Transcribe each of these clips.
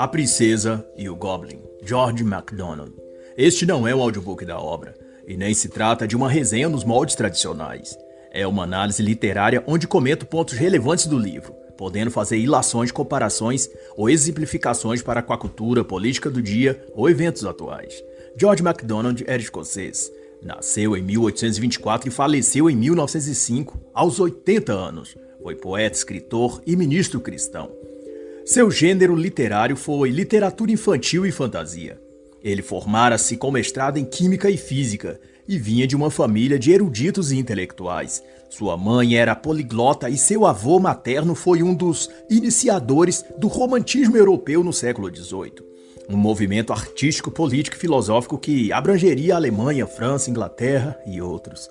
A Princesa e o Goblin, George MacDonald. Este não é o audiobook da obra, e nem se trata de uma resenha nos moldes tradicionais. É uma análise literária onde comento pontos relevantes do livro, podendo fazer ilações, comparações ou exemplificações para com a cultura política do dia ou eventos atuais. George MacDonald era escocês. Nasceu em 1824 e faleceu em 1905, aos 80 anos. Foi poeta, escritor e ministro cristão. Seu gênero literário foi literatura infantil e fantasia. Ele formara-se com mestrado em Química e Física e vinha de uma família de eruditos e intelectuais. Sua mãe era poliglota e seu avô materno foi um dos iniciadores do romantismo europeu no século XVIII. Um movimento artístico, político e filosófico que abrangeria a Alemanha, França, Inglaterra e outros.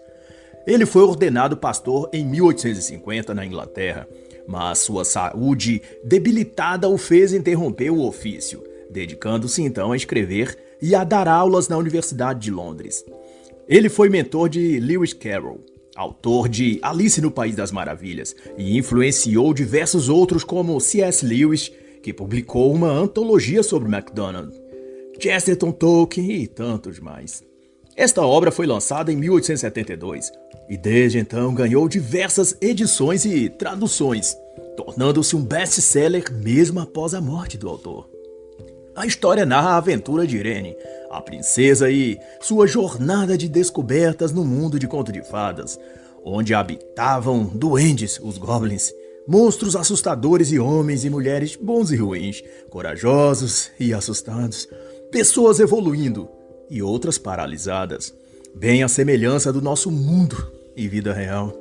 Ele foi ordenado pastor em 1850 na Inglaterra, mas sua saúde debilitada o fez interromper o ofício, dedicando-se então a escrever e a dar aulas na Universidade de Londres. Ele foi mentor de Lewis Carroll, autor de Alice no País das Maravilhas, e influenciou diversos outros como C.S. Lewis, que publicou uma antologia sobre MacDonald, Chesterton, Tolkien e tantos mais. Esta obra foi lançada em 1872 e desde então ganhou diversas edições e traduções, tornando-se um best-seller mesmo após a morte do autor. A história narra a aventura de Irene, a princesa e sua jornada de descobertas no mundo de conto de fadas, onde habitavam duendes, os goblins, monstros assustadores e homens e mulheres bons e ruins, corajosos e assustados, pessoas evoluindo e outras paralisadas, bem à semelhança do nosso mundo e vida real.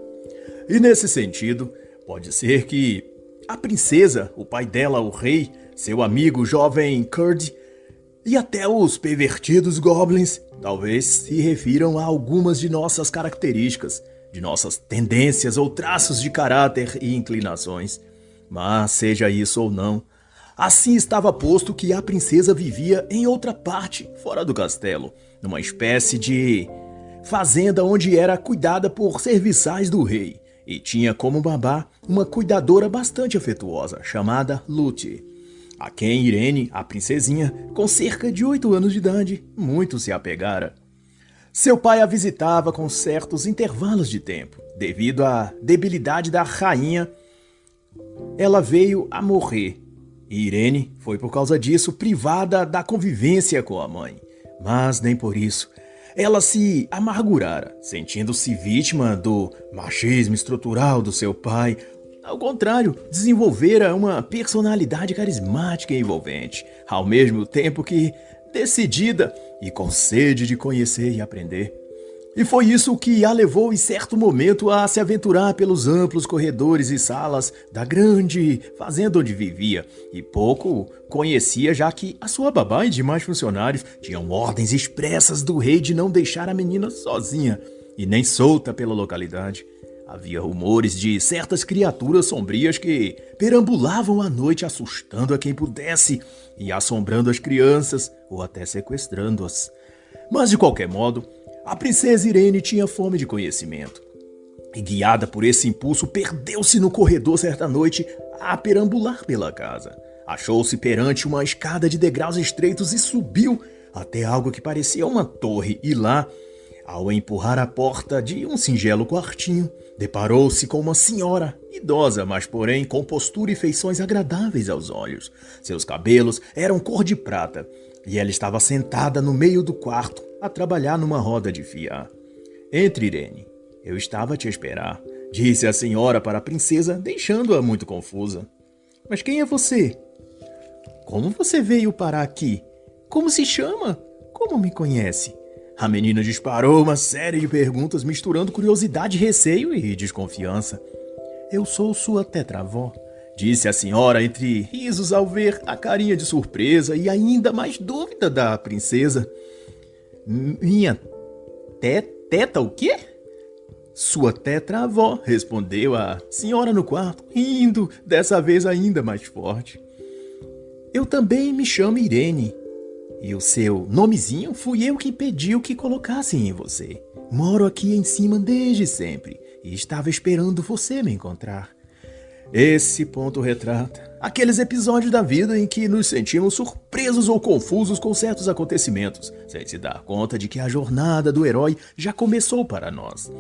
E nesse sentido, pode ser que a princesa, o pai dela, o rei, seu amigo jovem Curd e até os pervertidos goblins talvez se refiram a algumas de nossas características, de nossas tendências ou traços de caráter e inclinações. Mas seja isso ou não, assim estava posto que a princesa vivia em outra parte, fora do castelo, numa espécie de fazenda onde era cuidada por serviçais do rei, e tinha como babá uma cuidadora bastante afetuosa, chamada Lute, a quem Irene, a princesinha, com cerca de 8 anos de idade, muito se apegara. Seu pai a visitava com certos intervalos de tempo, devido à debilidade da rainha. Ela veio a morrer, e Irene foi por causa disso privada da convivência com a mãe. Mas nem por isso ela se amargurara, sentindo-se vítima do machismo estrutural do seu pai. Ao contrário, desenvolvera uma personalidade carismática e envolvente, ao mesmo tempo que decidida e com sede de conhecer e aprender. E foi isso que a levou em certo momento a se aventurar pelos amplos corredores e salas da grande fazenda onde vivia, e pouco conhecia, já que a sua babá e demais funcionários tinham ordens expressas do rei de não deixar a menina sozinha e nem solta pela localidade. Havia rumores de certas criaturas sombrias que perambulavam à noite assustando a quem pudesse e assombrando as crianças ou até sequestrando-as. Mas de qualquer modo, a princesa Irene tinha fome de conhecimento. E guiada por esse impulso, perdeu-se no corredor certa noite a perambular pela casa. Achou-se perante uma escada de degraus estreitos e subiu até algo que parecia uma torre. E lá, ao empurrar a porta de um singelo quartinho, deparou-se com uma senhora, idosa, mas porém com postura e feições agradáveis aos olhos. Seus cabelos eram cor de prata, e ela estava sentada no meio do quarto, a trabalhar numa roda de fiar. Entre, Irene. Eu estava a te esperar, disse a senhora para a princesa, deixando-a muito confusa. Mas quem é você? Como você veio parar aqui? Como se chama? Como me conhece? A menina disparou uma série de perguntas, misturando curiosidade, receio e desconfiança. Eu sou sua tetravó, disse a senhora entre risos ao ver a carinha de surpresa e ainda mais dúvida da princesa. Minha teta o quê? Sua tetravó, respondeu a senhora no quarto, rindo, dessa vez ainda mais forte. Eu também me chamo Irene. E o seu nomezinho fui eu que pediu que colocassem em você. Moro aqui em cima desde sempre e estava esperando você me encontrar. Esse ponto retrata aqueles episódios da vida em que nos sentimos surpresos ou confusos com certos acontecimentos, sem se dar conta de que a jornada do herói já começou para nós.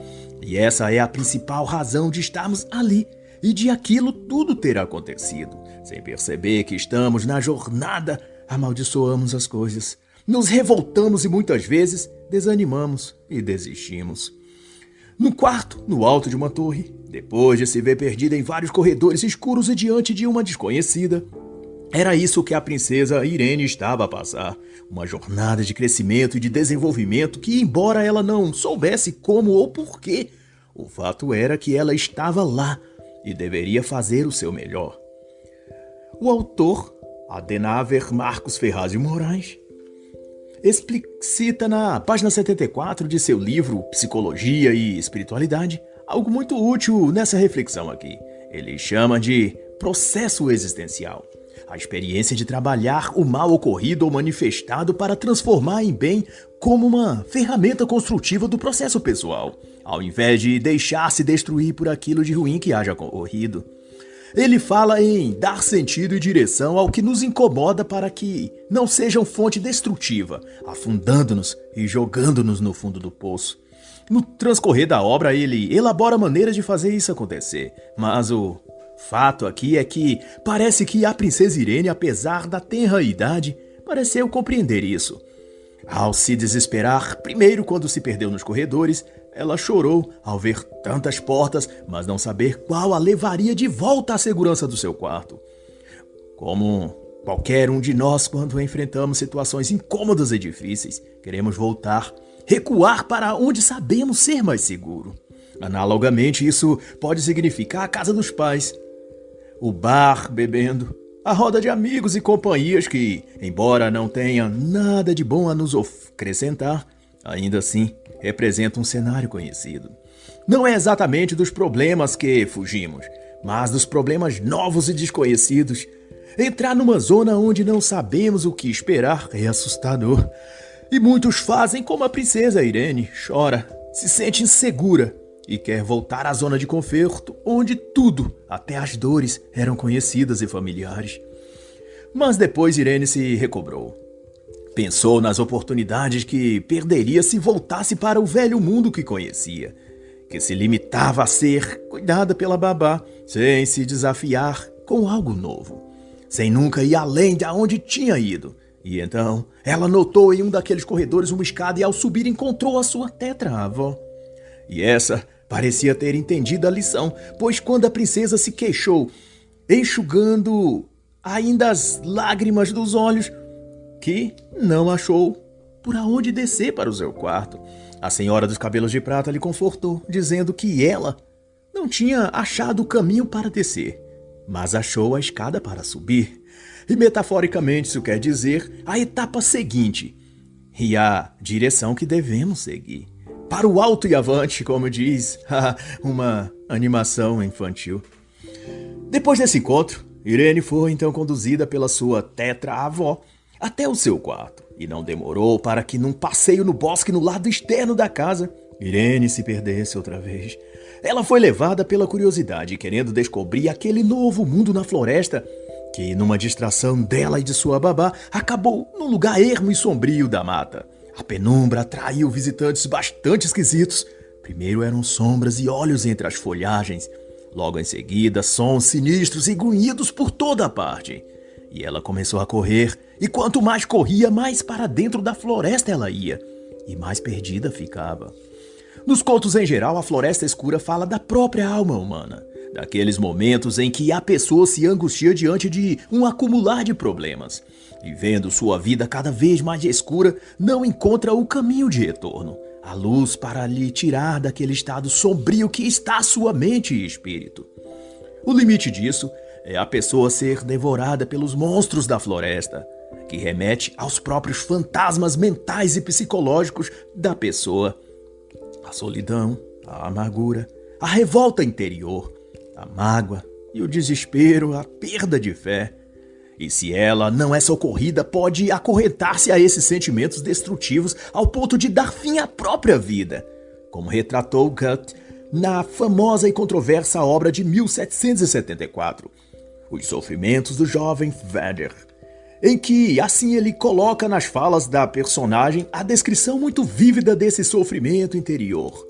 E essa é a principal razão de estarmos ali e de aquilo tudo ter acontecido. Sem perceber que estamos na jornada, amaldiçoamos as coisas, nos revoltamos e muitas vezes desanimamos e desistimos. No quarto, no alto de uma torre, depois de se ver perdida em vários corredores escuros e diante de uma desconhecida, era isso que a princesa Irene estava a passar. Uma jornada de crescimento e de desenvolvimento que, embora ela não soubesse como ou porquê, o fato era que ela estava lá e deveria fazer o seu melhor. O autor, Adenaver Marcos Ferraz de Moraes, explicita na página 74 de seu livro Psicologia e Espiritualidade algo muito útil nessa reflexão aqui. Ele chama de processo existencial. A experiência de trabalhar o mal ocorrido ou manifestado para transformar em bem como uma ferramenta construtiva do processo pessoal, ao invés de deixar-se destruir por aquilo de ruim que haja ocorrido. Ele fala em dar sentido e direção ao que nos incomoda para que não sejam fonte destrutiva, afundando-nos e jogando-nos no fundo do poço. No transcorrer da obra, ele elabora maneiras de fazer isso acontecer, mas o fato aqui é que parece que a princesa Irene, apesar da tenra idade, pareceu compreender isso. Ao se desesperar, primeiro quando se perdeu nos corredores, ela chorou ao ver tantas portas, mas não saber qual a levaria de volta à segurança do seu quarto. Como qualquer um de nós, quando enfrentamos situações incômodas e difíceis, queremos voltar, recuar para onde sabemos ser mais seguro. Analogamente, isso pode significar a casa dos pais, o bar bebendo, a roda de amigos e companhias que, embora não tenha nada de bom a nos acrescentar, ainda assim representa um cenário conhecido. Não é exatamente dos problemas que fugimos, mas dos problemas novos e desconhecidos. Entrar numa zona onde não sabemos o que esperar é assustador. E muitos fazem como a princesa Irene, chora, se sente insegura e quer voltar à zona de conforto, onde tudo, até as dores, eram conhecidas e familiares. Mas depois Irene se recobrou. Pensou nas oportunidades que perderia se voltasse para o velho mundo que conhecia, que se limitava a ser cuidada pela babá, sem se desafiar com algo novo, sem nunca ir além de onde tinha ido. E então, ela notou em um daqueles corredores uma escada e ao subir encontrou a sua tetra-avó. E essa parecia ter entendido a lição, pois quando a princesa se queixou, enxugando ainda as lágrimas dos olhos, que não achou por aonde descer para o seu quarto, a senhora dos cabelos de prata lhe confortou, dizendo que ela não tinha achado o caminho para descer, mas achou a escada para subir. E metaforicamente isso quer dizer a etapa seguinte e a direção que devemos seguir. Para o alto e avante, como diz uma animação infantil. Depois desse encontro, Irene foi então conduzida pela sua tetra-avó até o seu quarto, e não demorou para que num passeio no bosque no lado externo da casa, Irene se perdesse outra vez. Ela foi levada pela curiosidade, querendo descobrir aquele novo mundo na floresta, que numa distração dela e de sua babá, acabou num lugar ermo e sombrio da mata. A penumbra atraiu visitantes bastante esquisitos. Primeiro eram sombras e olhos entre as folhagens, logo em seguida sons sinistros e grunhidos por toda a parte. E ela começou a correr, e quanto mais corria, mais para dentro da floresta ela ia, e mais perdida ficava. Nos contos em geral, a floresta escura fala da própria alma humana, daqueles momentos em que a pessoa se angustia diante de um acumular de problemas, e vendo sua vida cada vez mais escura, não encontra o caminho de retorno, a luz para lhe tirar daquele estado sombrio que está sua mente e espírito. O limite disso é a pessoa ser devorada pelos monstros da floresta, que remete aos próprios fantasmas mentais e psicológicos da pessoa. A solidão, a amargura, a revolta interior, a mágoa e o desespero, a perda de fé. E se ela não é socorrida, pode acorrentar-se a esses sentimentos destrutivos ao ponto de dar fim à própria vida, como retratou Goethe na famosa e controversa obra de 1774, Os Sofrimentos do Jovem Werther, em que assim ele coloca nas falas da personagem a descrição muito vívida desse sofrimento interior,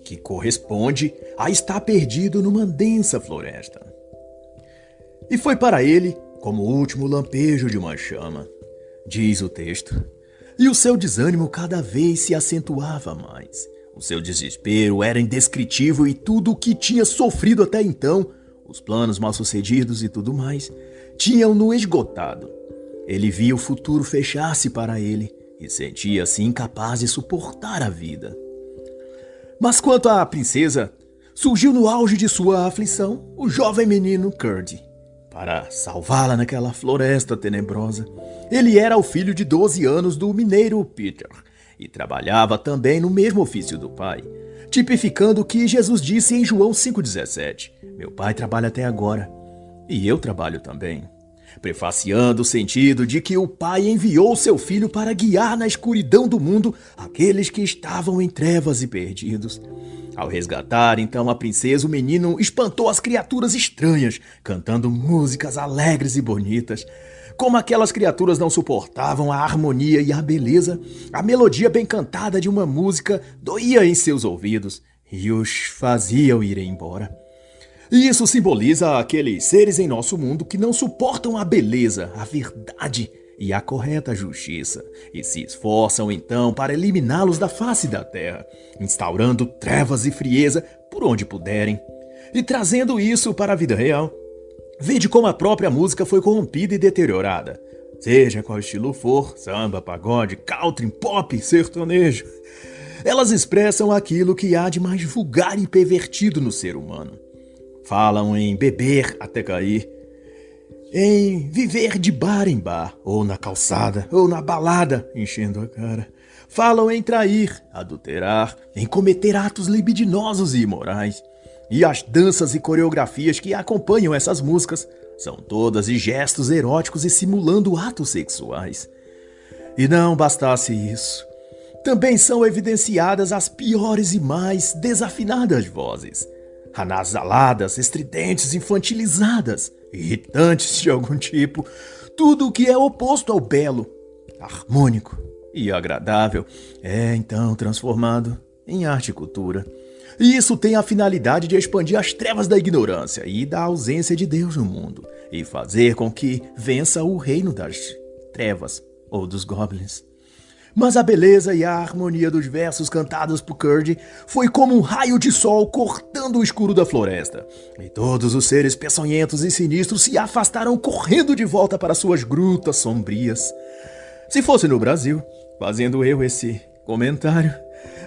que corresponde a estar perdido numa densa floresta. E foi para ele como o último lampejo de uma chama, diz o texto, e o seu desânimo cada vez se acentuava mais. O seu desespero era indescritível e tudo o que tinha sofrido até então, os planos mal-sucedidos e tudo mais, tinham-no esgotado. Ele via o futuro fechar-se para ele e sentia-se incapaz de suportar a vida. Mas quanto à princesa, surgiu no auge de sua aflição o jovem menino Curdie, para salvá-la naquela floresta tenebrosa. Ele era o filho de 12 anos do mineiro Peter e trabalhava também no mesmo ofício do pai, tipificando o que Jesus disse em João 5,17. Meu pai trabalha até agora, e eu trabalho também. Prefaciando o sentido de que o pai enviou seu filho para guiar na escuridão do mundo aqueles que estavam em trevas e perdidos. Ao resgatar então a princesa, o menino espantou as criaturas estranhas, cantando músicas alegres e bonitas. Como aquelas criaturas não suportavam a harmonia e a beleza, a melodia bem cantada de uma música doía em seus ouvidos e os fazia ir embora. E isso simboliza aqueles seres em nosso mundo que não suportam a beleza, a verdade e a correta justiça, e se esforçam então para eliminá-los da face da terra, instaurando trevas e frieza por onde puderem, e trazendo isso para a vida real. Vede como a própria música foi corrompida e deteriorada. Seja qual estilo for, samba, pagode, country, pop, sertanejo, elas expressam aquilo que há de mais vulgar e pervertido no ser humano. Falam em beber até cair, em viver de bar em bar, ou na calçada, ou na balada, enchendo a cara. Falam em trair, adulterar, em cometer atos libidinosos e imorais. E as danças e coreografias que acompanham essas músicas são todas de gestos eróticos e simulando atos sexuais. E não bastasse isso, também são evidenciadas as piores e mais desafinadas vozes, anasaladas, estridentes, infantilizadas, irritantes de algum tipo, tudo o que é oposto ao belo, harmônico e agradável é então transformado em arte e cultura. E isso tem a finalidade de expandir as trevas da ignorância e da ausência de Deus no mundo, e fazer com que vença o reino das trevas ou dos goblins. Mas a beleza e a harmonia dos versos cantados por Curdie foi como um raio de sol cortando o escuro da floresta, e todos os seres peçonhentos e sinistros se afastaram correndo de volta para suas grutas sombrias. Se fosse no Brasil, fazendo eu esse comentário,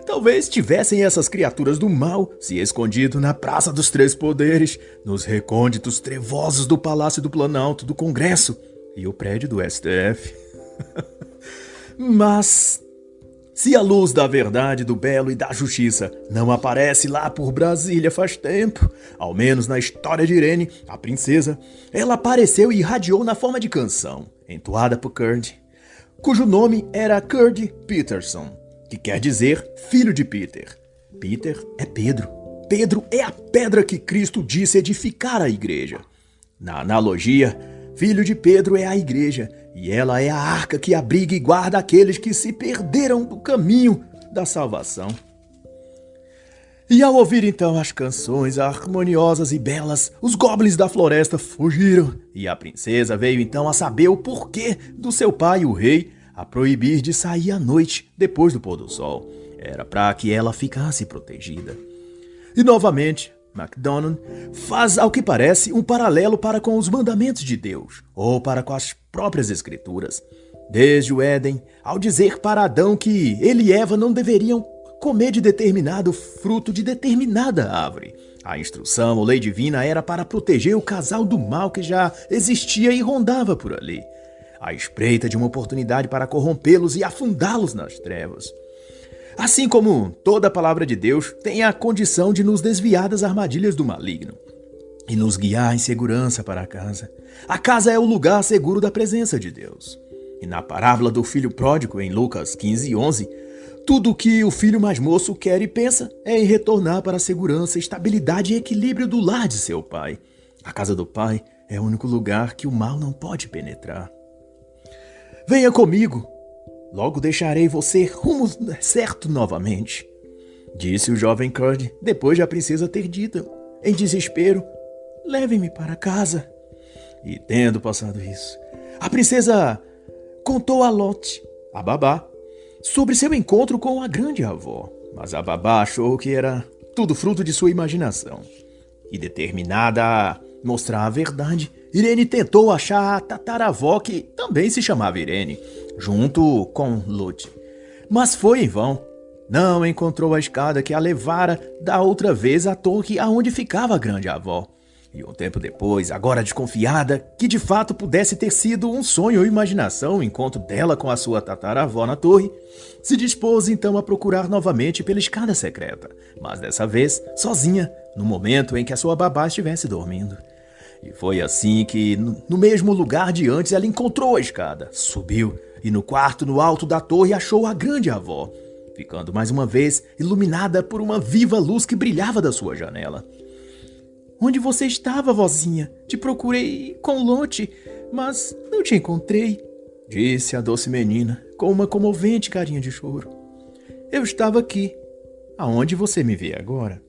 talvez tivessem essas criaturas do mal se escondido na Praça dos Três Poderes, nos recônditos trevosos do Palácio do Planalto, do Congresso e o prédio do STF. Mas, se a luz da verdade, do belo e da justiça não aparece lá por Brasília faz tempo, ao menos na história de Irene, a princesa, ela apareceu e irradiou na forma de canção, entoada por Curdie, cujo nome era Curdie Peterson, que quer dizer filho de Peter. Peter é Pedro. Pedro é a pedra que Cristo disse edificar a igreja. Na analogia, filho de Pedro é a igreja, e ela é a arca que abriga e guarda aqueles que se perderam do caminho da salvação. E ao ouvir então as canções harmoniosas e belas, os goblins da floresta fugiram, e a princesa veio então a saber o porquê do seu pai, o rei, a proibir de sair à noite depois do pôr do sol. Era para que ela ficasse protegida. E novamente, MacDonald faz, ao que parece, um paralelo para com os mandamentos de Deus, ou para com as próprias escrituras. Desde o Éden, ao dizer para Adão que ele e Eva não deveriam comer de determinado fruto de determinada árvore. A instrução ou lei divina era para proteger o casal do mal que já existia e rondava por ali, à espreita de uma oportunidade para corrompê-los e afundá-los nas trevas. Assim como toda a palavra de Deus tem a condição de nos desviar das armadilhas do maligno e nos guiar em segurança para a casa. A casa é o lugar seguro da presença de Deus. E na parábola do filho pródigo, em Lucas 15:11, Tudo o que o filho mais moço quer e pensa é em retornar para a segurança, estabilidade e equilíbrio do lar de seu pai. A casa do pai é o único lugar que o mal não pode penetrar. Venha comigo, logo deixarei você rumo certo novamente, disse o jovem Curd depois de a princesa ter dito, em desespero, leve-me para casa. E tendo passado isso, a princesa contou a Lot, a babá, sobre seu encontro com a grande avó, mas a babá achou que era tudo fruto de sua imaginação. E determinada a mostrar a verdade, Irene tentou achar a tataravó, que também se chamava Irene, junto com Lot. Mas foi em vão. Não encontrou a escada que a levara da outra vez à torre aonde ficava a grande avó. E um tempo depois, agora desconfiada que de fato pudesse ter sido um sonho ou imaginação o encontro dela com a sua tataravó na torre, se dispôs então a procurar novamente pela escada secreta, mas dessa vez sozinha, no momento em que a sua babá estivesse dormindo. E foi assim que, no mesmo lugar de antes, ela encontrou a escada, subiu e no quarto no alto da torre achou a grande avó, ficando mais uma vez iluminada por uma viva luz que brilhava da sua janela. Onde você estava, vozinha? Te procurei com Lot, mas não te encontrei, disse a doce menina, com uma comovente carinha de choro. Eu estava aqui, aonde você me vê agora.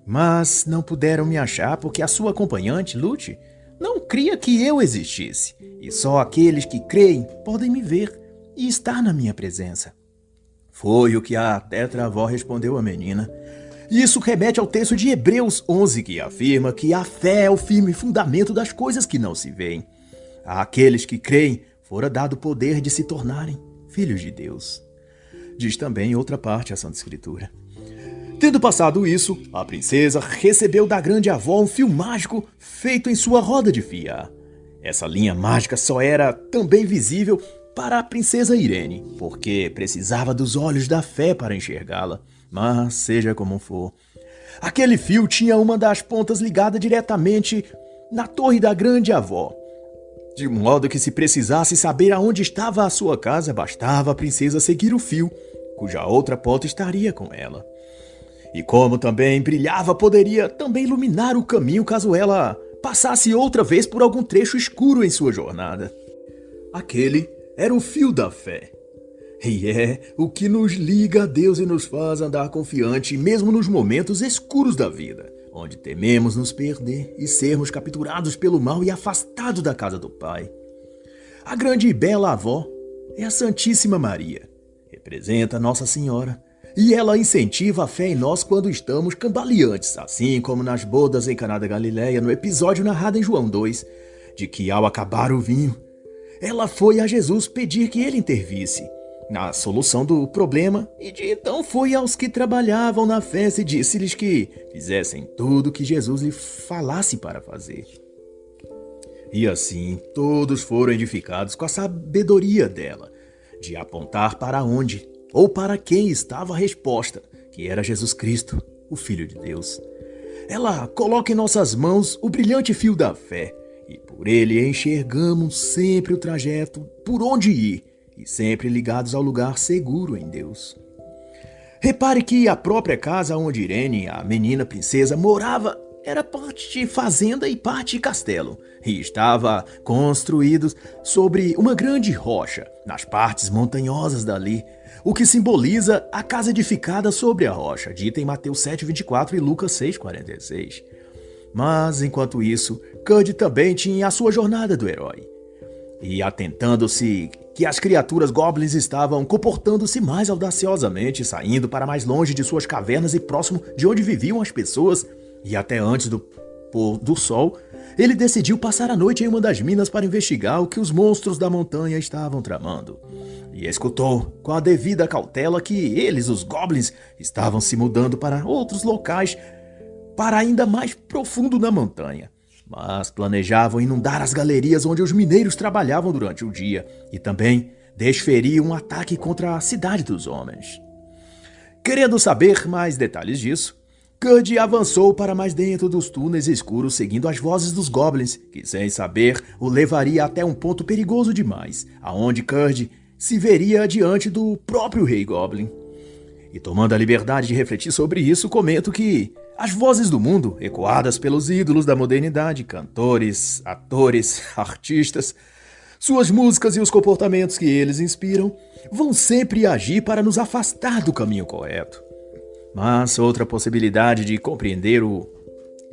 Mas não puderam me achar porque a sua acompanhante, Lute, não cria que eu existisse, e só aqueles que creem podem me ver e estar na minha presença. Foi o que a tetravó respondeu à menina. Isso remete ao texto de Hebreus 11, que afirma que a fé é o firme fundamento das coisas que não se veem. Àqueles que creem, fora dado o poder de se tornarem filhos de Deus. Diz também em outra parte a Santa Escritura. Tendo passado isso, a princesa recebeu da grande avó um fio mágico feito em sua roda de fiar. Essa linha mágica só era também visível para a princesa Irene, porque precisava dos olhos da fé para enxergá-la. Mas, seja como for, aquele fio tinha uma das pontas ligada diretamente na torre da grande avó, de modo que se precisasse saber aonde estava a sua casa, bastava a princesa seguir o fio, cuja outra ponta estaria com ela. E como também brilhava, poderia também iluminar o caminho caso ela passasse outra vez por algum trecho escuro em sua jornada. Aquele era o fio da fé. E é o que nos liga a Deus e nos faz andar confiante, mesmo nos momentos escuros da vida, onde tememos nos perder e sermos capturados pelo mal e afastados da casa do Pai. A grande e bela avó é a Santíssima Maria, representa Nossa Senhora, e ela incentiva a fé em nós quando estamos cambaleantes, assim como nas bodas em Caná da Galileia, no episódio narrado em João 2, de que ao acabar o vinho, ela foi a Jesus pedir que ele intervisse na solução do problema, e de então foi aos que trabalhavam na festa e disse-lhes que fizessem tudo o que Jesus lhe falasse para fazer. E assim todos foram edificados com a sabedoria dela, de apontar para onde ou para quem estava a resposta, que era Jesus Cristo, o Filho de Deus. Ela coloca em nossas mãos o brilhante fio da fé, e por ele enxergamos sempre o trajeto por onde ir, e sempre ligados ao lugar seguro em Deus. Repare que a própria casa onde Irene, a menina princesa, morava era parte fazenda e parte castelo, e estava construído sobre uma grande rocha, nas partes montanhosas dali, o que simboliza a casa edificada sobre a rocha, dita em Mateus 7,24 e Lucas 6,46. Mas, enquanto isso, Curd também tinha a sua jornada do herói. E atentando-se que as criaturas goblins estavam comportando-se mais audaciosamente, saindo para mais longe de suas cavernas e próximo de onde viviam as pessoas, e até antes do pôr do sol, ele decidiu passar a noite em uma das minas para investigar o que os monstros da montanha estavam tramando. E escutou, com a devida cautela, que eles, os goblins, estavam se mudando para outros locais, para ainda mais profundo na montanha. Mas planejavam inundar as galerias onde os mineiros trabalhavam durante o dia e também desferiam um ataque contra a cidade dos homens. Querendo saber mais detalhes disso, Curd avançou para mais dentro dos túneis escuros seguindo as vozes dos goblins, que sem saber o levaria até um ponto perigoso demais, aonde Curd se veria diante do próprio Rei Goblin. E tomando a liberdade de refletir sobre isso, comento que as vozes do mundo, ecoadas pelos ídolos da modernidade, cantores, atores, artistas, suas músicas e os comportamentos que eles inspiram, vão sempre agir para nos afastar do caminho correto. Mas outra possibilidade de compreender o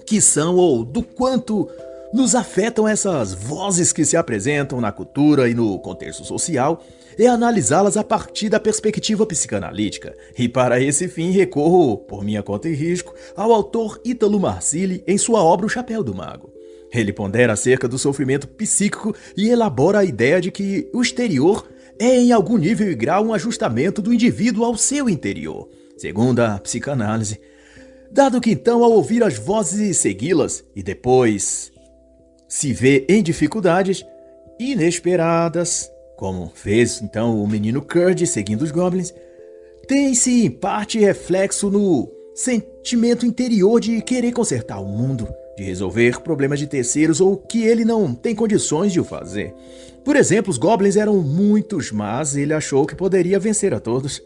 que são ou do quanto nos afetam essas vozes que se apresentam na cultura e no contexto social é analisá-las a partir da perspectiva psicanalítica. E para esse fim recorro, por minha conta e risco, ao autor Ítalo Marcilli em sua obra O Chapéu do Mago. Ele pondera acerca do sofrimento psíquico e elabora a ideia de que o exterior é em algum nível e grau um ajustamento do indivíduo ao seu interior, segundo a psicanálise. Dado que então, ao ouvir as vozes e segui-las, e depois se vê em dificuldades inesperadas, como fez então o menino Curd seguindo os Goblins, tem-se em parte reflexo no sentimento interior de querer consertar o mundo, de resolver problemas de terceiros ou que ele não tem condições de o fazer. Por exemplo, os Goblins eram muitos, mas ele achou que poderia vencer a todos.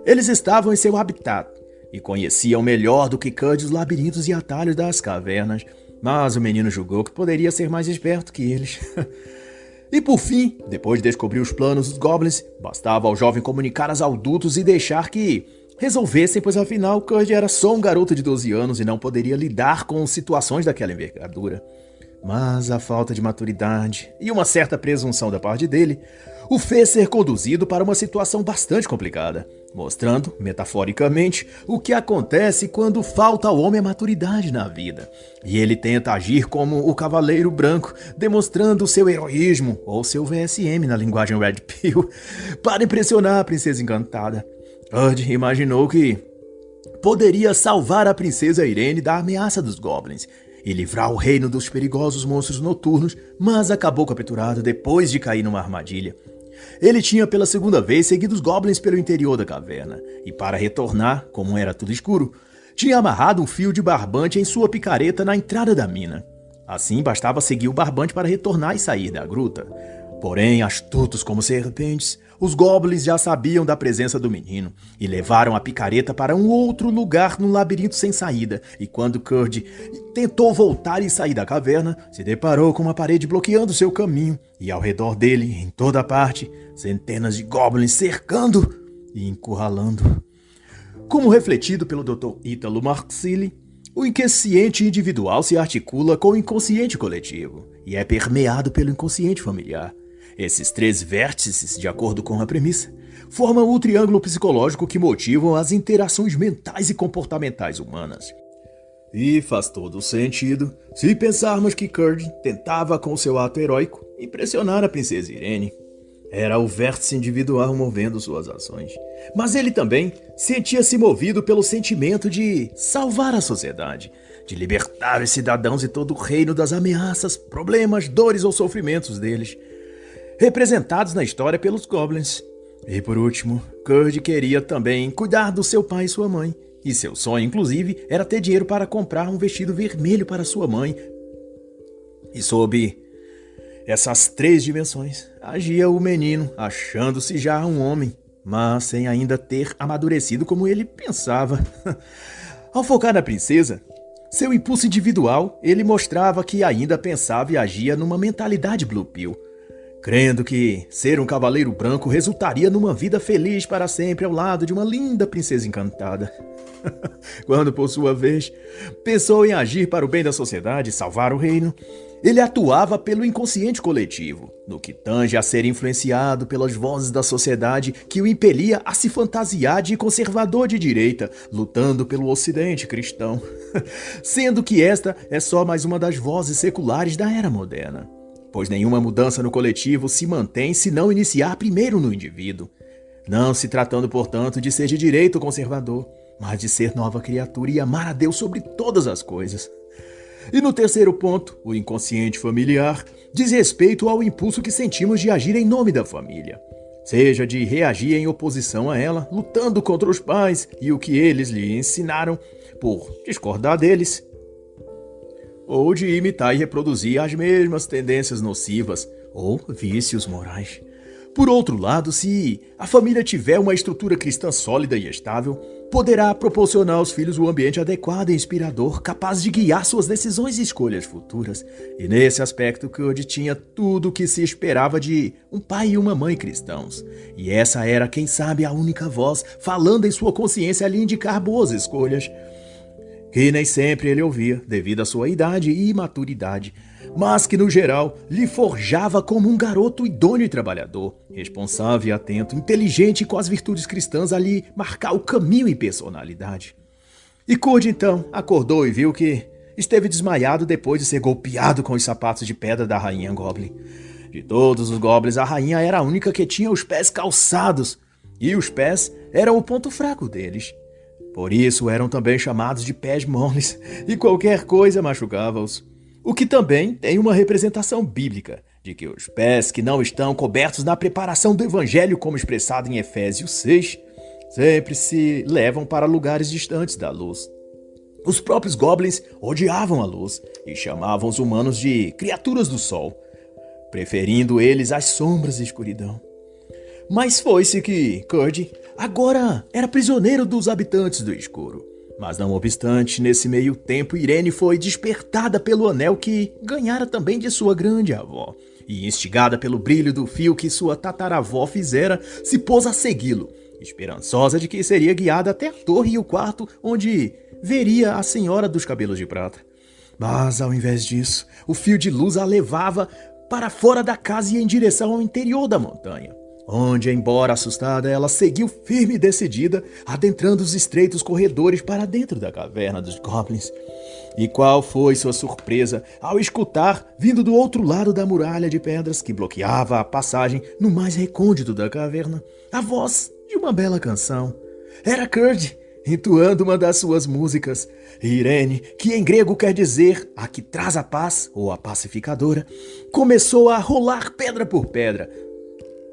Eles estavam em seu habitat e conheciam melhor do que Curd os labirintos e atalhos das cavernas, mas o menino julgou que poderia ser mais esperto que eles. E por fim, depois de descobrir os planos dos Goblins, bastava ao jovem comunicar aos adultos e deixar que resolvessem, pois afinal Curd era só um garoto de 12 anos e não poderia lidar com situações daquela envergadura. Mas a falta de maturidade e uma certa presunção da parte dele o fez ser conduzido para uma situação bastante complicada, mostrando, metaforicamente, o que acontece quando falta ao homem a maturidade na vida. E ele tenta agir como o Cavaleiro Branco, demonstrando seu heroísmo, ou seu VSM na linguagem Red Pill, para impressionar a Princesa Encantada. Curd imaginou que poderia salvar a Princesa Irene da ameaça dos Goblins e livrar o reino dos perigosos monstros noturnos, mas acabou capturado depois de cair numa armadilha. Ele tinha pela segunda vez seguido os Goblins pelo interior da caverna, e para retornar, como era tudo escuro, tinha amarrado um fio de barbante em sua picareta na entrada da mina. Assim bastava seguir o barbante para retornar e sair da gruta. Porém, astutos como serpentes, os Goblins já sabiam da presença do menino e levaram a picareta para um outro lugar num labirinto sem saída. E quando Curd tentou voltar e sair da caverna, se deparou com uma parede bloqueando seu caminho e ao redor dele, em toda parte, centenas de Goblins cercando e encurralando. Como refletido pelo Dr. Ítalo Marcilli, o inconsciente individual se articula com o inconsciente coletivo e é permeado pelo inconsciente familiar. Esses três vértices, de acordo com a premissa, formam o triângulo psicológico que motivam as interações mentais e comportamentais humanas. E faz todo sentido se pensarmos que Curd tentava, com seu ato heróico, impressionar a Princesa Irene. Era o vértice individual movendo suas ações. Mas ele também sentia-se movido pelo sentimento de salvar a sociedade, de libertar os cidadãos e todo o reino das ameaças, problemas, dores ou sofrimentos deles, representados na história pelos Goblins. E por último, Curd queria também cuidar do seu pai e sua mãe. E seu sonho, inclusive, era ter dinheiro para comprar um vestido vermelho para sua mãe. E sob essas três dimensões, agia o menino, achando-se já um homem, mas sem ainda ter amadurecido como ele pensava. Ao focar na princesa, seu impulso individual, ele mostrava que ainda pensava e agia numa mentalidade Blue Pill, crendo que ser um cavaleiro branco resultaria numa vida feliz para sempre ao lado de uma linda princesa encantada. Quando, por sua vez, pensou em agir para o bem da sociedade e salvar o reino, ele atuava pelo inconsciente coletivo, no que tange a ser influenciado pelas vozes da sociedade que o impelia a se fantasiar de conservador de direita, lutando pelo ocidente cristão, sendo que esta é só mais uma das vozes seculares da era moderna. Pois nenhuma mudança no coletivo se mantém se não iniciar primeiro no indivíduo. Não se tratando, portanto, de ser de direito ou conservador, mas de ser nova criatura e amar a Deus sobre todas as coisas. E no terceiro ponto, o inconsciente familiar, diz respeito ao impulso que sentimos de agir em nome da família. Seja de reagir em oposição a ela, lutando contra os pais e o que eles lhe ensinaram, por discordar deles, ou de imitar e reproduzir as mesmas tendências nocivas ou vícios morais. Por outro lado, se a família tiver uma estrutura cristã sólida e estável, poderá proporcionar aos filhos um ambiente adequado e inspirador, capaz de guiar suas decisões e escolhas futuras. E nesse aspecto, Cud tinha tudo o que se esperava de um pai e uma mãe cristãos. E essa era, quem sabe, a única voz falando em sua consciência a lhe indicar boas escolhas, que nem sempre ele ouvia, devido à sua idade e imaturidade, mas que, no geral, lhe forjava como um garoto idôneo e trabalhador, responsável e atento, inteligente e com as virtudes cristãs a lhe marcar o caminho e personalidade. E Cud, então, acordou e viu que esteve desmaiado depois de ser golpeado com os sapatos de pedra da rainha Goblin. De todos os Goblins, a rainha era a única que tinha os pés calçados, e os pés eram o ponto fraco deles. Por isso eram também chamados de pés moles, e qualquer coisa machucava-os. O que também tem uma representação bíblica, de que os pés que não estão cobertos na preparação do evangelho, como expressado em Efésios 6, sempre se levam para lugares distantes da luz. Os próprios goblins odiavam a luz e chamavam os humanos de criaturas do sol, preferindo eles as sombras e escuridão. Mas foi-se que Cud agora era prisioneiro dos habitantes do escuro. Mas não obstante, nesse meio tempo, Irene foi despertada pelo anel que ganhara também de sua grande avó. E instigada pelo brilho do fio que sua tataravó fizera, se pôs a segui-lo, esperançosa de que seria guiada até a torre e o quarto onde veria a senhora dos cabelos de prata. Mas, ao invés disso, o fio de luz a levava para fora da casa e em direção ao interior da montanha, onde, embora assustada, ela seguiu firme e decidida, adentrando os estreitos corredores para dentro da caverna dos Goblins. E qual foi sua surpresa ao escutar, vindo do outro lado da muralha de pedras que bloqueava a passagem no mais recôndito da caverna, a voz de uma bela canção. Era Cud, entoando uma das suas músicas. Irene, que em grego quer dizer a que traz a paz, ou a pacificadora, começou a rolar pedra por pedra,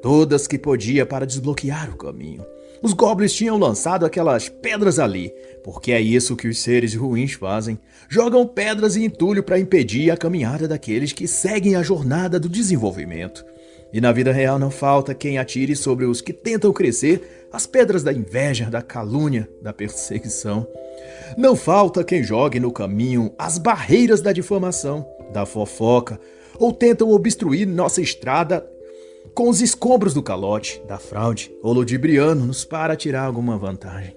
todas que podia para desbloquear o caminho. Os goblins tinham lançado aquelas pedras ali, porque é isso que os seres ruins fazem. Jogam pedras e entulho para impedir a caminhada daqueles que seguem a jornada do desenvolvimento. E na vida real não falta quem atire sobre os que tentam crescer as pedras da inveja, da calúnia, da perseguição. Não falta quem jogue no caminho as barreiras da difamação, da fofoca, ou tentam obstruir nossa estrada com os escombros do calote, da fraude ou ludibriando-nos para tirar alguma vantagem.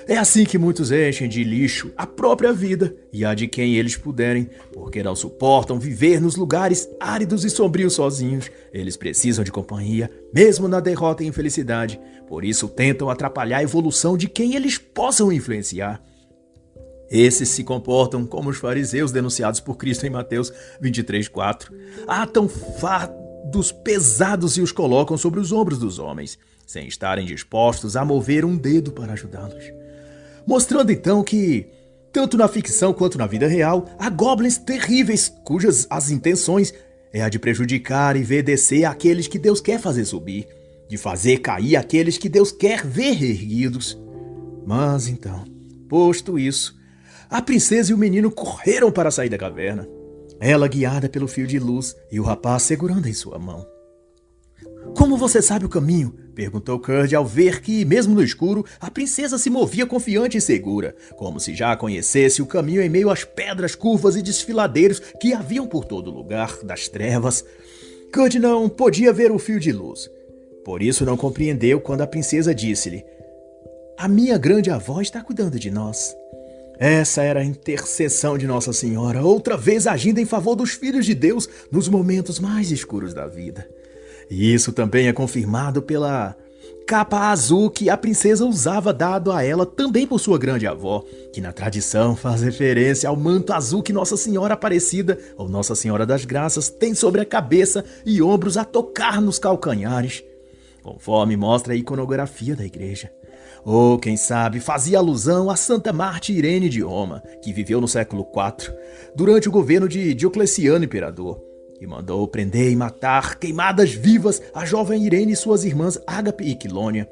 É assim que muitos enchem de lixo a própria vida e a de quem eles puderem, porque não suportam viver nos lugares áridos e sombrios sozinhos. Eles precisam de companhia, mesmo na derrota e infelicidade. Por isso tentam atrapalhar a evolução de quem eles possam influenciar. Esses se comportam como os fariseus denunciados por Cristo em Mateus 23:4. Atam fardos pesados e os colocam sobre os ombros dos homens, sem estarem dispostos a mover um dedo para ajudá-los. Mostrando então que, tanto na ficção quanto na vida real, há goblins terríveis cujas as intenções é a de prejudicar e ver descer aqueles que Deus quer fazer subir, de fazer cair aqueles que Deus quer ver erguidos. Mas então, posto isso, a princesa e o menino correram para sair da caverna, ela guiada pelo fio de luz e o rapaz segurando em sua mão. "Como você sabe o caminho?" perguntou Cud ao ver que, mesmo no escuro, a princesa se movia confiante e segura, como se já conhecesse o caminho em meio às pedras, curvas e desfiladeiros que haviam por todo lugar das trevas. Cud não podia ver o fio de luz, por isso não compreendeu quando a princesa disse-lhe: "A minha grande avó está cuidando de nós." Essa era a intercessão de Nossa Senhora, outra vez agindo em favor dos filhos de Deus nos momentos mais escuros da vida. E isso também é confirmado pela capa azul que a princesa usava, dado a ela também por sua grande avó, que na tradição faz referência ao manto azul que Nossa Senhora Aparecida, ou Nossa Senhora das Graças, tem sobre a cabeça e ombros a tocar nos calcanhares, conforme mostra a iconografia da igreja. Ou, quem sabe, fazia alusão a Santa Marte Irene de Roma, que viveu no século IV, durante o governo de Diocleciano Imperador, e mandou prender e matar queimadas vivas a jovem Irene e suas irmãs Ágape e Quilônia,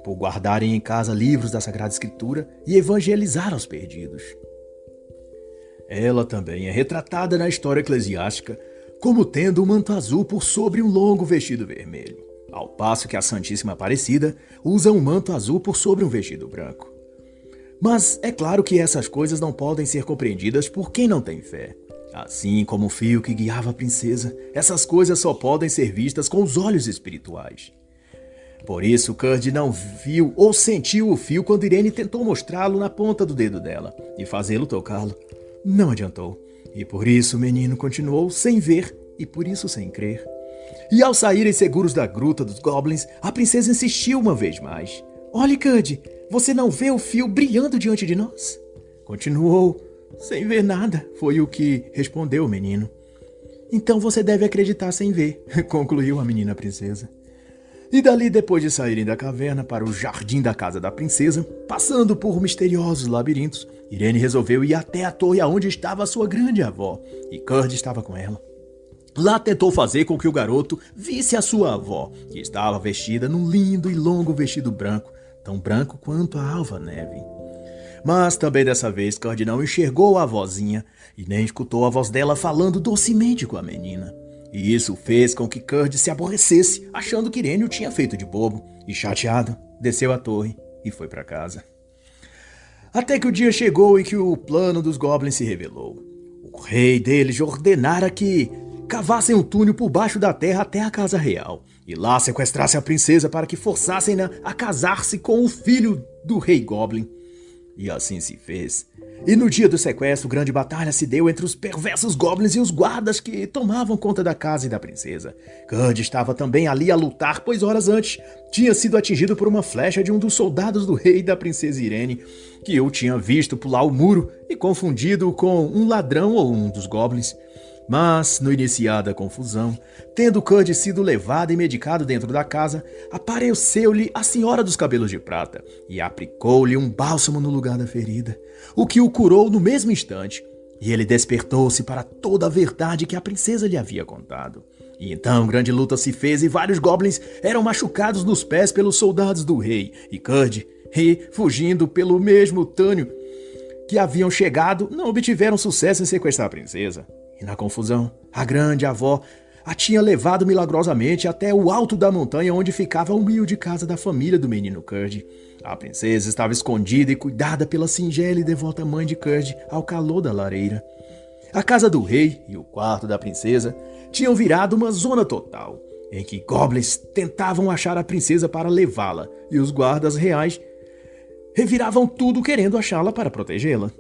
por guardarem em casa livros da Sagrada Escritura e evangelizar aos perdidos. Ela também é retratada na história eclesiástica como tendo um manto azul por sobre um longo vestido vermelho. ao passo que a Santíssima Aparecida usa um manto azul por sobre um vestido branco. Mas é claro que essas coisas não podem ser compreendidas por quem não tem fé. Assim como o fio que guiava a princesa, essas coisas só podem ser vistas com os olhos espirituais. Por isso, Curd não viu ou sentiu o fio quando Irene tentou mostrá-lo na ponta do dedo dela e fazê-lo tocá-lo. Não adiantou. E por isso o menino continuou sem ver e por isso sem crer. E ao saírem seguros da gruta dos Goblins, a princesa insistiu uma vez mais. Olhe, Curd, você não vê o fio brilhando diante de nós? Continuou. Sem ver nada, foi o que respondeu o menino. Então você deve acreditar sem ver, concluiu a menina princesa. E dali, depois de saírem da caverna para o jardim da casa da princesa, passando por misteriosos labirintos, Irene resolveu ir até a torre aonde estava a sua grande avó, e Curd estava com ela. Lá tentou fazer com que o garoto visse a sua avó, que estava vestida num lindo e longo vestido branco, tão branco quanto a alva neve. Mas também dessa vez Curd não enxergou a avózinha e nem escutou a voz dela falando docemente com a menina. E isso fez com que Curd se aborrecesse, achando que Irene o tinha feito de bobo, e chateado, desceu a torre e foi para casa. Até que o dia chegou em que o plano dos Goblins se revelou. O rei deles ordenara que cavassem um túnel por baixo da terra até a casa real, e lá sequestrassem a princesa para que forçassem-na a casar-se com o filho do rei Goblin. E assim se fez. E no dia do sequestro, grande batalha se deu entre os perversos goblins e os guardas que tomavam conta da casa e da princesa. Curd estava também ali a lutar, pois horas antes tinha sido atingido por uma flecha de um dos soldados do rei e da princesa Irene, que eu tinha visto pular o muro e confundido com um ladrão ou um dos goblins. Mas, no iniciar da confusão, tendo Curd sido levado e medicado dentro da casa, apareceu-lhe a senhora dos cabelos de prata e aplicou-lhe um bálsamo no lugar da ferida, o que o curou no mesmo instante, e ele despertou-se para toda a verdade que a princesa lhe havia contado. E então grande luta se fez e vários goblins eram machucados nos pés pelos soldados do rei, e Curd, fugindo pelo mesmo túnel que haviam chegado, não obtiveram sucesso em sequestrar a princesa. E na confusão, a grande avó a tinha levado milagrosamente até o alto da montanha onde ficava a humilde casa da família do menino Curd. A princesa estava escondida e cuidada pela singela e devota mãe de Curd ao calor da lareira. A casa do rei e o quarto da princesa tinham virado uma zona total, em que goblins tentavam achar a princesa para levá-la, e os guardas reais reviravam tudo querendo achá-la para protegê-la.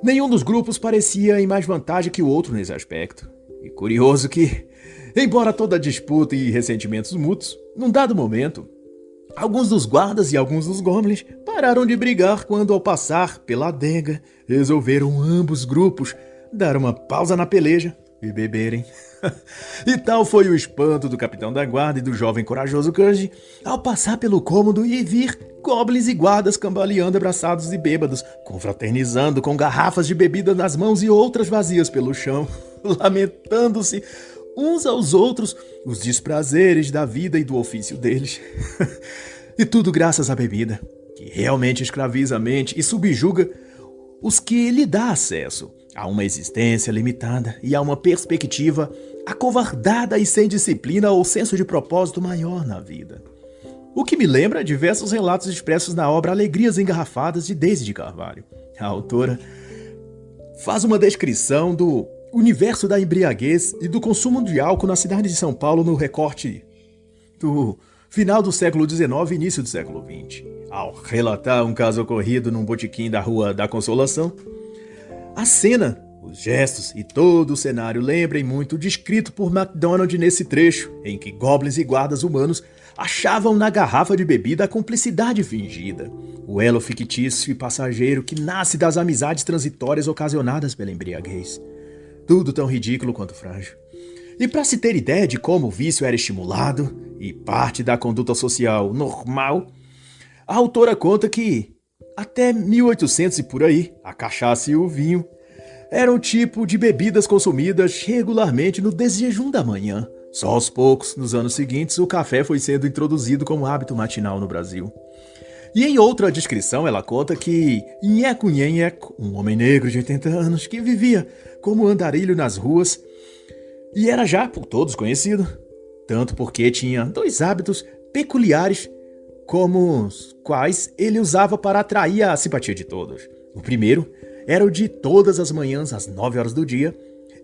Nenhum dos grupos parecia em mais vantagem que o outro nesse aspecto. E curioso que, embora toda a disputa e ressentimentos mútuos, num dado momento, alguns dos guardas e alguns dos goblins pararam de brigar quando, ao passar pela adega, resolveram ambos grupos dar uma pausa na peleja e beberem. E tal foi o espanto do capitão da guarda e do jovem corajoso Curd ao passar pelo cômodo e vir goblins e guardas cambaleando abraçados e bêbados, confraternizando com garrafas de bebida nas mãos e outras vazias pelo chão, lamentando-se uns aos outros os desprazeres da vida e do ofício deles. E tudo graças à bebida, que realmente escraviza a mente e subjuga os que lhe dá acesso a uma existência limitada e a uma perspectiva acovardada e sem disciplina ou senso de propósito maior na vida. O que me lembra diversos relatos expressos na obra Alegrias Engarrafadas de Daisy de Carvalho. A autora faz uma descrição do universo da embriaguez e do consumo de álcool na cidade de São Paulo no recorte do final do século XIX e início do século XX. Ao relatar um caso ocorrido num botequim da Rua da Consolação, a cena, os gestos e todo o cenário lembrem muito o descrito por MacDonald nesse trecho, em que goblins e guardas humanos achavam na garrafa de bebida a cumplicidade fingida, o elo fictício e passageiro que nasce das amizades transitórias ocasionadas pela embriaguez. Tudo tão ridículo quanto frágil. E para se ter ideia de como o vício era estimulado e parte da conduta social normal, a autora conta que, até 1800 e por aí, a cachaça e o vinho eram o tipo de bebidas consumidas regularmente no desjejum da manhã. Só aos poucos, nos anos seguintes, o café foi sendo introduzido como hábito matinal no Brasil. E em outra descrição ela conta que Nheco Nhenheco, um homem negro de 80 anos que vivia como andarilho nas ruas e era já por todos conhecido, tanto porque tinha 2 hábitos peculiares como os quais ele usava para atrair a simpatia de todos. O primeiro era o de todas as manhãs, às 9 horas do dia,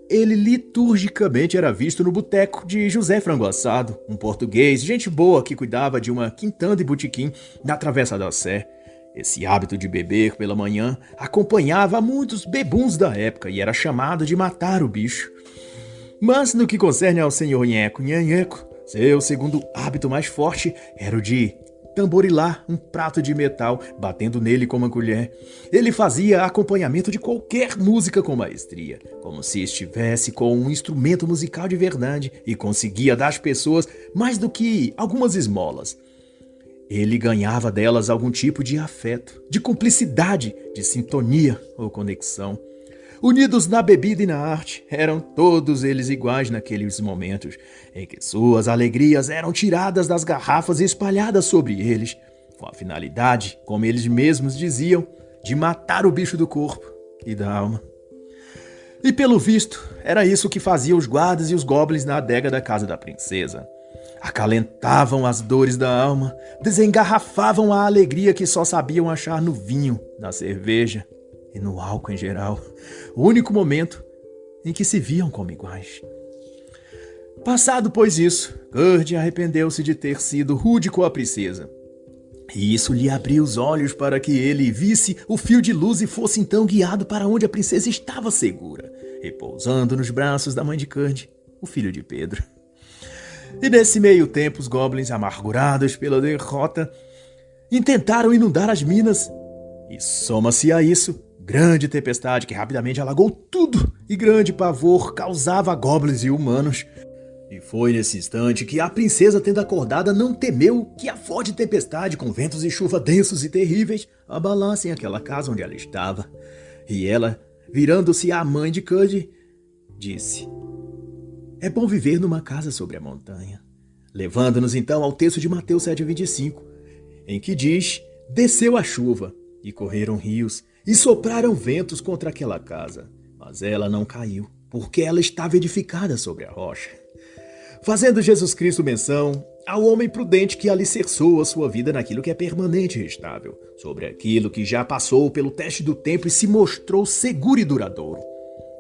ele liturgicamente era visto no boteco de José Frango Assado, um português, gente boa que cuidava de uma quintanda e botequim na Travessa da Sé. Esse hábito de beber pela manhã acompanhava muitos bebuns da época e era chamado de matar o bicho. Mas no que concerne ao senhor Nheco, seu segundo hábito mais forte era o de tamborilar um prato de metal, batendo nele com uma colher. Ele fazia acompanhamento de qualquer música com maestria, como se estivesse com um instrumento musical de verdade e conseguia dar às pessoas mais do que algumas esmolas. Ele ganhava delas algum tipo de afeto, de cumplicidade, de sintonia ou conexão. Unidos na bebida e na arte, eram todos eles iguais naqueles momentos em que suas alegrias eram tiradas das garrafas e espalhadas sobre eles, com a finalidade, como eles mesmos diziam, de matar o bicho do corpo e da alma. E pelo visto, era isso que faziam os guardas e os goblins na adega da casa da princesa. Acalentavam as dores da alma, desengarrafavam a alegria que só sabiam achar no vinho, na cerveja e no álcool em geral, o único momento em que se viam como iguais. Passado, pois isso, Gerd arrependeu-se de ter sido rude com a princesa. E isso lhe abriu os olhos para que ele visse o fio de luz e fosse então guiado para onde a princesa estava segura, repousando nos braços da mãe de Gerd, o filho de Pedro. E nesse meio tempo, os goblins, amargurados pela derrota, intentaram inundar as minas. E soma-se a isso grande tempestade que rapidamente alagou tudo, e grande pavor causava a goblins e humanos. E foi nesse instante que a princesa, tendo acordada, não temeu que a forte tempestade, com ventos e chuva densos e terríveis, abalassem aquela casa onde ela estava. E ela, virando-se à mãe de Gerd, disse: "É bom viver numa casa sobre a montanha", levando-nos então ao texto de Mateus 7,25, em que diz: "Desceu a chuva, e correram rios, e sopraram ventos contra aquela casa, mas ela não caiu, porque ela estava edificada sobre a rocha." Fazendo Jesus Cristo menção ao homem prudente que alicerçou a sua vida naquilo que é permanente e estável, sobre aquilo que já passou pelo teste do tempo e se mostrou seguro e duradouro.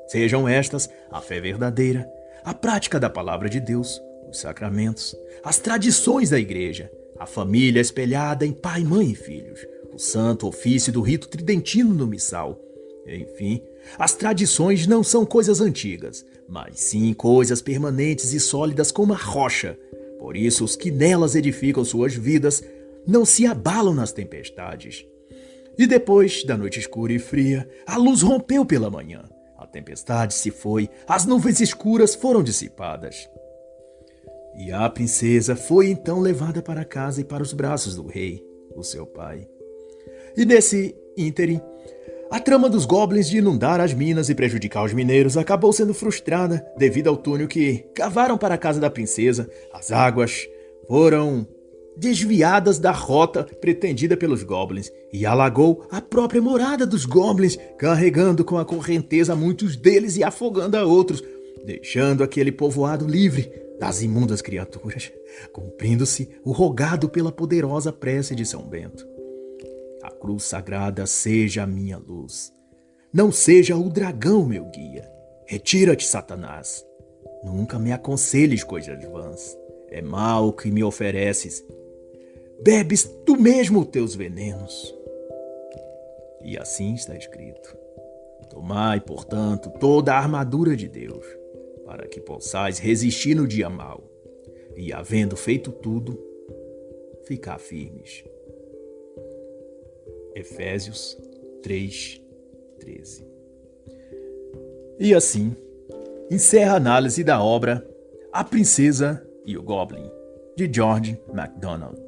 Sejam estas a fé verdadeira, a prática da palavra de Deus, os sacramentos, as tradições da igreja, a família espelhada em pai, mãe e filhos, o santo ofício do rito tridentino no missal. Enfim, as tradições não são coisas antigas, mas sim coisas permanentes e sólidas como a rocha. Por isso, os que nelas edificam suas vidas não se abalam nas tempestades. E depois da noite escura e fria, a luz rompeu pela manhã. A tempestade se foi, as nuvens escuras foram dissipadas. E a princesa foi então levada para casa e para os braços do rei, o seu pai. E nesse ínterim, a trama dos goblins de inundar as minas e prejudicar os mineiros acabou sendo frustrada devido ao túnel que cavaram para a casa da princesa. As águas foram desviadas da rota pretendida pelos goblins e alagou a própria morada dos goblins, carregando com a correnteza muitos deles e afogando a outros, deixando aquele povoado livre das imundas criaturas, cumprindo-se o rogado pela poderosa prece de São Bento. A cruz sagrada seja a minha luz. Não seja o dragão meu guia. Retira-te, Satanás. Nunca me aconselhes coisas vãs. É mal o que me ofereces. Bebes tu mesmo os teus venenos. E assim está escrito: tomai, portanto, toda a armadura de Deus, para que possais resistir no dia mau, e, havendo feito tudo, ficar firmes. Efésios 3:13. E assim, encerra a análise da obra A Princesa e o Goblin, de George MacDonald.